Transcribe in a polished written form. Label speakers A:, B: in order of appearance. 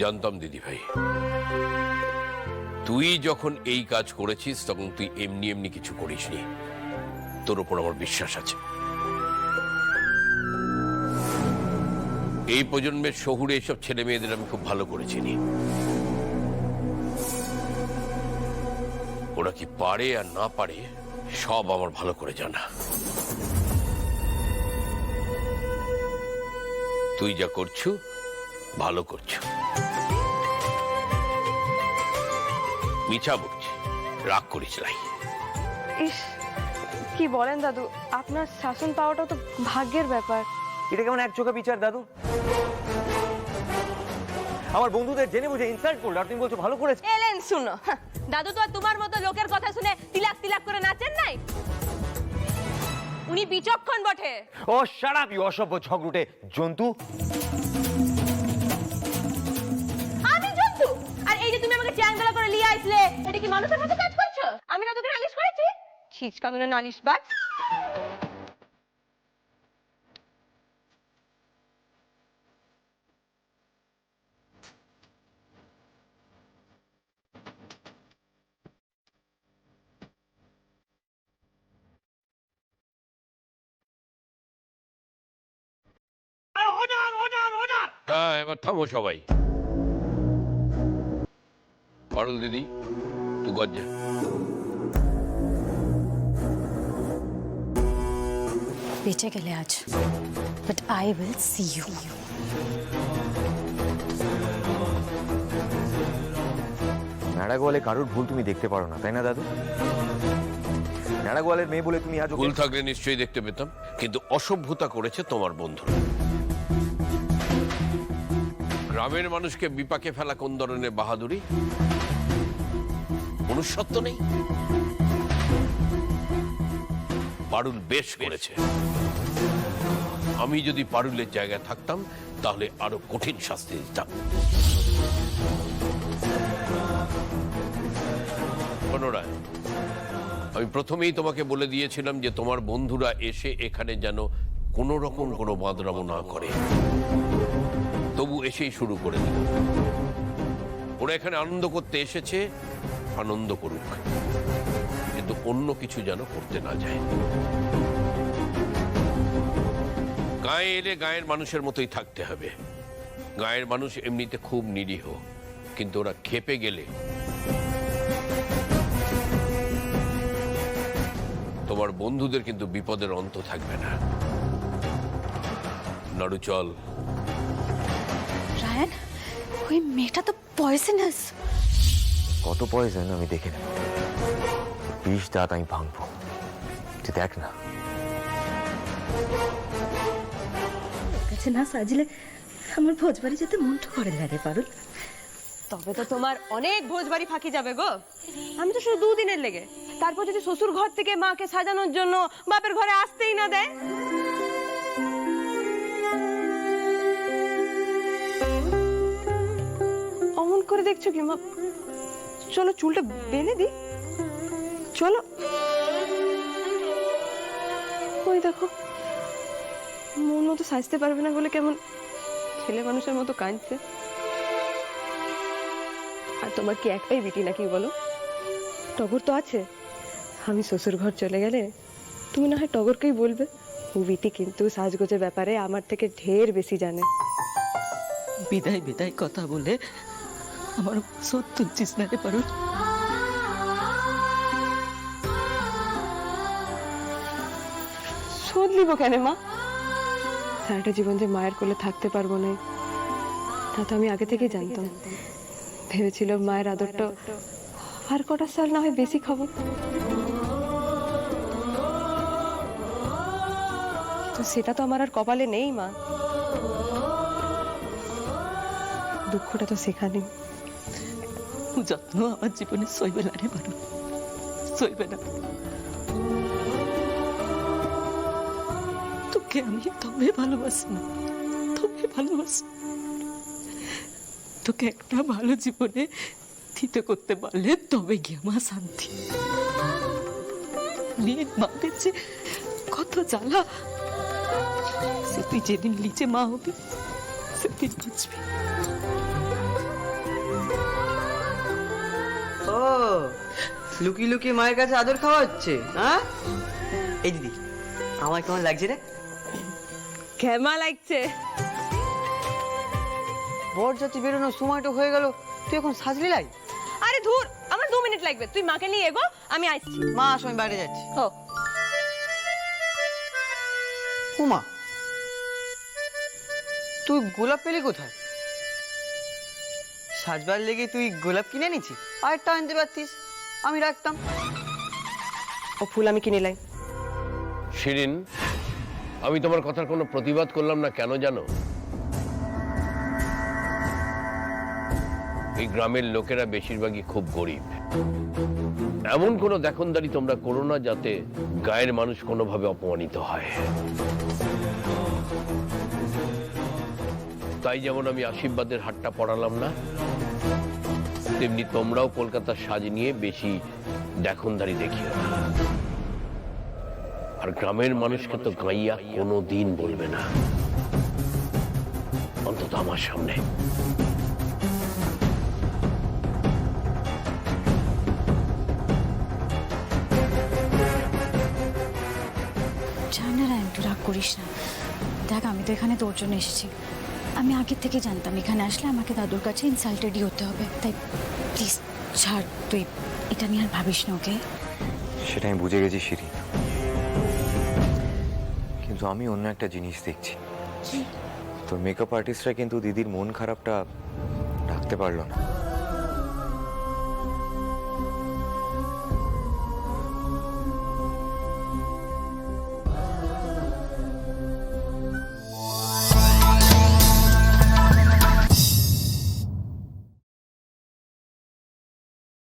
A: জানতাম দিদি ভাই, তুই যখন এই কাজ করেছিস তখন তুই এমনি এমনি কিছু করিসনি, তোর উপর আমার বিশ্বাস আছে। এই প্রজন্মের শহুরে এসব ছেলে মেয়েদের আমি খুব ভালো করে চিনি। ওরা কি পারে আর না পারে সব আমার ভালো করে জানা। তুই যা করছু ভালো করছু। মিছা বলছি, রাগ করিস লাই।
B: ইস, কি বলেন দাদু, আপনার শাসন পাওয়াটাও তো ভাগ্যের ব্যাপার।
C: এটা কেমন এক চোখে বিচার দাদু? আমার বন্ধুদের জেনে বুঝে ইনসাল্ট করলো আর তুমি বলছো ভালো করেছে।
D: এলেন শুনো, দাদু তো আর তোমার মতো লোকের কথা শুনে তিলাক তিলাক করে নাচেন নাই। উনি বিচক্ষণ বটে।
C: ও শাট আপ ইউ অসভ্য ঝগড়ুটে জন্তু।
D: আমি জন্তু? আর এই যে তুমি আমাকে চ্যাংদোলা করে নিয়ে আইছিলে, এটা কি মানুষের মতো কাজ করছো? আমি না তোকে নালিশ করেছি? ছিস কানুনে নালিশ বাট।
A: হ্যাঁ, এবার থামো সবাই। পারুল দিদি, তুই গজ্জা।
E: বেঁচে গেলে আজ, but I will see you.
C: নাড়া গোয়ালে কারোর ভুল তুমি দেখতে পারো না, তাই না দাদু? নাড়া গোয়ালের মেয়ে বলে তুমি আজ
A: ভুল থাকলে নিশ্চয়ই দেখতে পেতাম, কিন্তু অসভ্যতা করেছে তোমার বন্ধুরা। গ্রামের মানুষকে বিপাকে ফেলা কোন ধরনের বাহাদুরি? মনুষ্যত্ব নেই। পারুল বেশ করেছে। আমি যদি পারুলের জায়গায় থাকতাম তাহলে আরো কঠিন শাস্তি দিতাম। রায়, আমি প্রথমেই তোমাকে বলে দিয়েছিলাম যে তোমার বন্ধুরা এসে এখানে যেন কোনো রকম কোনো বাঁদরামো না করে। তবু এসেই শুরু করে দিল। ওরা এখানে আনন্দ করতে এসেছে, আনন্দ করুক, কিন্তু অন্য কিছু যেন করতে না যায়। গায়ে এলে গায়ের মানুষের মতোই থাকতে হবে। গায়ের মানুষ এমনিতে খুব নিরীহ, কিন্তু ওরা খেপে গেলে তোমার বন্ধুদের কিন্তু বিপদের অন্ত থাকবে না। নাড়ু চল।
E: রায়ান, ওই মেয়েটা তো পয়জনাস।
C: কত পয়জন আমি দেখে নেব। 20 দাঁত আমি ভাঙবো, তুই দেখ না।
F: কাছে না সাজলে আমার ভোজবাড়ি যেতে মনটা করে লাগে পারুল।
D: তবে তো তোমার অনেক ভোজবাড়ি ফাঁকি যাবে গো। আমি তো শুধু 2 দিনের লেগে, তারপর যদি শ্বশুর ঘর থেকে মাকে সাজানোর জন্য বাপের ঘরে আসতেই না দেয়। অমন করে দেখছো কি মা? চলো চুলটা বেঁধে দি, চলো। ওই দেখো, মন মতো সাজতে পারবে না বলে কেমন ছেলে মানুষের মতো কাঁদছে। আর তোমার কি একটাই বিটি নাকি বলো? টগর তো আছে। আমি শ্বশুর ঘর চলে গেলে তুমি না হয় টগরকেই বলবে, ও বিটি কিন্তু সাজগোজের ব্যাপারে আমার থেকে ঢের বেশি জানে।
F: বিদায় বিদায় কথা বলে আমার সত্য উচিস না রে পারুল।
B: শোধ নিব কেন মা? সারাটা জীবন যে মায়ের কোলে থাকতে পারবো না, তা তো আমি আগে থেকেই জানতাম। ভেবেছিলাম মায়ের আদরটা আর কটা সাল না হয় বেশি খাবো, তো সেটা তো আমার আর কপালে নেই মা। দুঃখটা তো সেখানে।
F: যত্ন আমার জীবনে সইবে না রে পারুল, সইবে না। তোকে আমি তবে ভালোবাসি না, তবে ভালোবাসি। তোকে একটা ভালো জীবনে দিতে করতে পারলে তবে গিয়ে মা শান্তি। মাকে যে কত জ্বালা, সে তুই যেদিন লিচে মা হবি সেদিন বুঝবি।
G: ও লুকিয়ে লুকিয়ে মায়ের কাছে আদর খাওয়া হচ্ছে, হ্যাঁ? এই দিদি, আমার কেমন লাগছে রে?
D: কেমা লাগছে?
G: বরযাত্রী বেরোনোর সময়টা হয়ে গেল, তুই এখন সাজলি লাই?
D: আরে ধুর, আমার 2 মিনিট লাগবে, তুই মাকে নিয়ে এগো, আমি আসছি।
G: মা আসো, আমি বাইরে যাচ্ছি।
D: ও
G: উমা, তুই গোলাপ পেলি কোথায়? সাজবার লেগে তুই গোলাপ কিনে নিচ্ছি? আরেকটা আনতে পারতিস, আমি রাখতাম।
D: ও ফুল আমি কিনে লাই।
A: শিরিন, আমি তোমার কথার কোনো প্রতিবাদ করলাম না, কেন জানো? এই গ্রামের লোকেরা বেশিরভাগই খুব গরিব। এমন কোনো দেখনদারি তোমরা করো না যাতে গায়ের মানুষ কোনোভাবে অপমানিত হয়। তাই যেমন আমি আশীর্বাদের হাটটা পড়ালাম না, তেমনি তোমরাও কলকাতার সাজ নিয়ে বেশি দেখনদারি দেখিও না। আর গ্রামের মানুষকে তো গাইয়া কোনোদিন বলবে না, অন্তত আমার সামনে।
E: জান না রায়ন, তুই রাগ করিস না। দেখ, আমি তো এখানে তোর জন্য এসেছি। আমি আগে থেকে জানতাম এখানে আসলে আমাকে দাদুর কাছে ইনসাল্টেডই হতে হবে, তাই প্লিজ ছাড়, তুই এটা নিয়ে আর ভাবিস না, ওকে?
C: সেটা আমি বুঝে গেছি শিরি, কিন্তু আমি অন্য একটা জিনিস দেখছি। তোর মেকআপ আর্টিস্টরা কিন্তু দিদির মন খারাপটা ঢাকতে পারলো না।